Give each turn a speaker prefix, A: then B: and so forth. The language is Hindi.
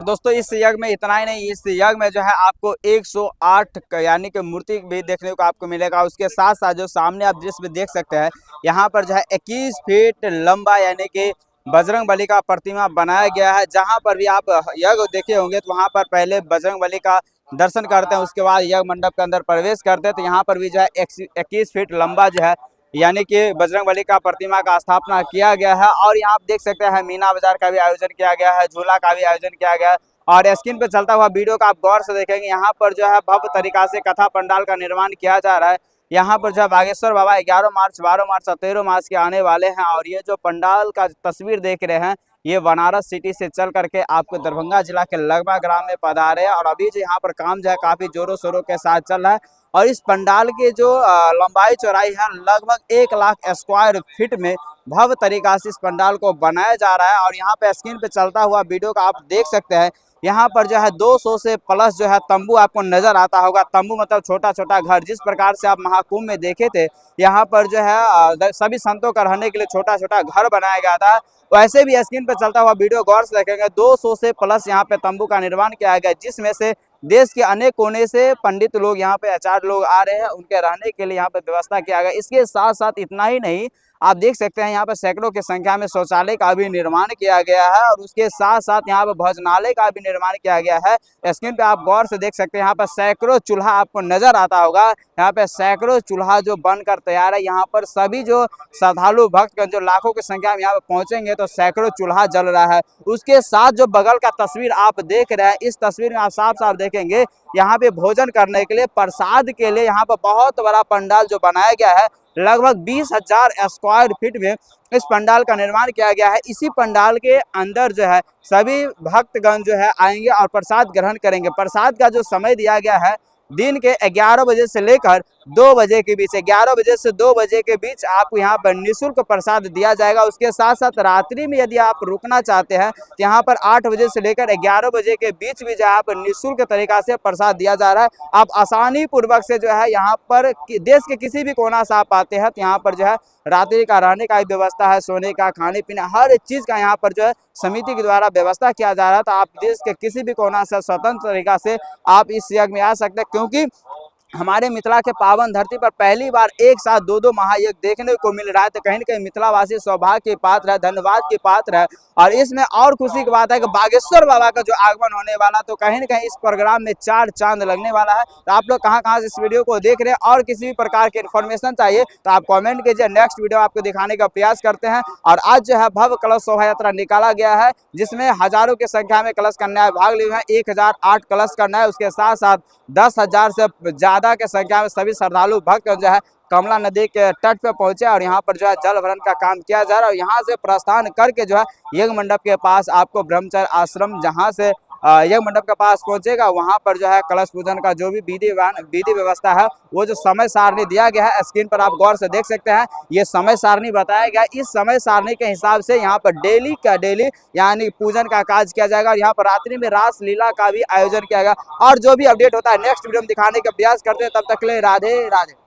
A: दोस्तों इस यज्ञ में इतना ही नहीं, इस यज्ञ में जो है आपको 108 यानी कि मूर्ति भी देखने को आपको मिलेगा। उसके साथ साथ जो सामने आप दृश्य में देख सकते हैं, यहाँ पर जो है 21 फीट लंबा यानी कि बजरंग बली का प्रतिमा बनाया गया है। जहाँ पर भी आप यज्ञ देखे होंगे तो वहाँ पर पहले बजरंग बली का दर्शन करते हैं, उसके बाद यज्ञ मंडप के अंदर प्रवेश करते हैं। तो यहाँ पर भी जो है 21 फीट लंबा जो है यानी कि बजरंगबली का प्रतिमा का स्थापना किया गया है। और यहाँ आप देख सकते हैं मीना बाजार का भी आयोजन किया गया है, झूला का भी आयोजन किया गया है। और स्क्रीन पे चलता हुआ वीडियो का आप गौर से देखेंगे, यहाँ पर जो है भव्य तरीका से कथा पंडाल का निर्माण किया जा रहा है। यहाँ पर जो है बागेश्वर बाबा 11 मार्च 12 मार्च और 13 मार्च के आने वाले हैं। और ये जो पंडाल का तस्वीर देख रहे हैं, ये बनारस सिटी से चल करके आपको दरभंगा जिला के लगमा ग्राम में पधारे हैं। और अभी जो यहाँ पर काम जो है काफी जोरों शोरों के साथ चल रहा है। और इस पंडाल की जो लंबाई चौड़ाई है लगभग 1 लाख स्क्वायर फीट में भव्य तरीका से इस पंडाल को बनाया जा रहा है। और यहाँ पे स्क्रीन पे चलता हुआ वीडियो का आप देख सकते हैं, यहाँ पर जो है 200 से प्लस जो है तंबू आपको नजर आता होगा। तंबू मतलब छोटा छोटा घर, जिस प्रकार से आप महाकुंभ में देखे थे यहाँ पर जो है सभी संतों का रहने के लिए छोटा छोटा घर बनाया गया था। वैसे भी स्क्रीन पर चलता हुआ वीडियो गौर से देखेंगे, 200 से प्लस यहाँ पे तंबू का निर्माण किया गया, जिसमें से देश के अनेक कोने से पंडित लोग यहाँ पे आचार्य लोग आ रहे हैं, उनके रहने के लिए यहाँ पे व्यवस्था किया गया। इसके साथ साथ इतना ही नहीं, आप देख सकते हैं यहाँ पर सैकड़ों की संख्या में शौचालय का भी निर्माण किया गया है। और उसके साथ साथ यहाँ पर भोजनालय का भी निर्माण किया गया है। स्क्रीन पे आप गौर से देख सकते हैं, यहाँ पर सैकड़ों चूल्हा आपको नजर आता होगा। यहाँ पे सैकड़ों चूल्हा जो बनकर तैयार है। यहाँ पर सभी जो श्रद्धालु भक्त जो लाखों की संख्या में यहाँ पर पहुंचेंगे तो सैकड़ों चूल्हा जल रहा है। उसके साथ जो बगल का तस्वीर आप देख रहे हैं, इस तस्वीर में आप साफ साफ देखेंगे, यहाँ पे भोजन करने के लिए, प्रसाद के लिए यहाँ पर बहुत बड़ा पंडाल जो बनाया गया है। लगभग 20,000 स्क्वायर फीट में इस पंडाल का निर्माण किया गया है। इसी पंडाल के अंदर जो है सभी भक्तगण जो है आएंगे और प्रसाद ग्रहण करेंगे। प्रसाद का जो समय दिया गया है, दिन के 11 बजे से लेकर 2 बजे के बीच, 11 बजे से 2 बजे के बीच आपको यहाँ पर निःशुल्क प्रसाद दिया जाएगा। उसके साथ साथ रात्रि में यदि आप रुकना चाहते हैं तो यहाँ पर 8 बजे से लेकर 11 बजे के बीच भी जहाँ पर निःशुल्क तरीका से प्रसाद दिया जा रहा है। आप आसानी पूर्वक से जो है यहाँ पर देश के किसी भी कोना से आप आते हैं तो यहाँ पर जो है रात्रि का रहने का व्यवस्था है, सोने का, खाने पीने, हर चीज का यहाँ पर जो है समिति के द्वारा व्यवस्था किया जा रहा है। तो आप देश के किसी भी कोना से स्वतंत्र तरीका से आप इस यज्ञ में आ सकते हैं, क्योंकि हमारे मिथिला के पावन धरती पर पहली बार एक साथ 2 महायज्ञ देखने को मिल रहा है। तो कहीं न कहीं मिथिलावासी सौभाग्य के पात्र है, धन्यवाद के पात्र है। और इसमें और खुशी की बात है कि बागेश्वर बाबा का जो आगमन होने वाला, तो कहीं न कहीं इस प्रोग्राम में 4 चांद लगने वाला है। तो आप लोग कहाँ से इस वीडियो को देख रहे हैं और किसी भी प्रकार की इन्फॉर्मेशन चाहिए तो आप कॉमेंट कीजिए, नेक्स्ट वीडियो आपको दिखाने का प्रयास करते हैं। और आज जो है भव्य कलश शोभा यात्रा निकाला गया है, जिसमें हजारों की संख्या में कलश कन्याएं भाग ली है। 1008 कलश करना है। उसके साथ साथ 10,000 से ज्यादा के संख्या में सभी श्रद्धालु भक्त जो है कमला नदी के तट पे पहुंचे और यहाँ पर जो है जल भरण का काम किया जा रहा है। और यहाँ से प्रस्थान करके जो है यज्ञ मंडप के पास आपको ब्रह्मचर्य आश्रम, जहाँ से यज्ञ मंडप के पास पहुंचेगा, वहां पर जो है कलश पूजन का जो भी विधि व्यवस्था है, वो जो समय सारणी दिया गया है, स्क्रीन पर आप गौर से देख सकते हैं, ये समय सारणी बताया गया। इस समय सारणी के हिसाब से यहाँ पर डेली का डेली यानी पूजन का काज किया जाएगा। और यहाँ पर रात्रि में रास लीला का भी आयोजन किया गया। और जो भी अपडेट होता है नेक्स्ट वीडियो में दिखाने का प्रयास करते हैं। तब तक के लिए राधे राधे।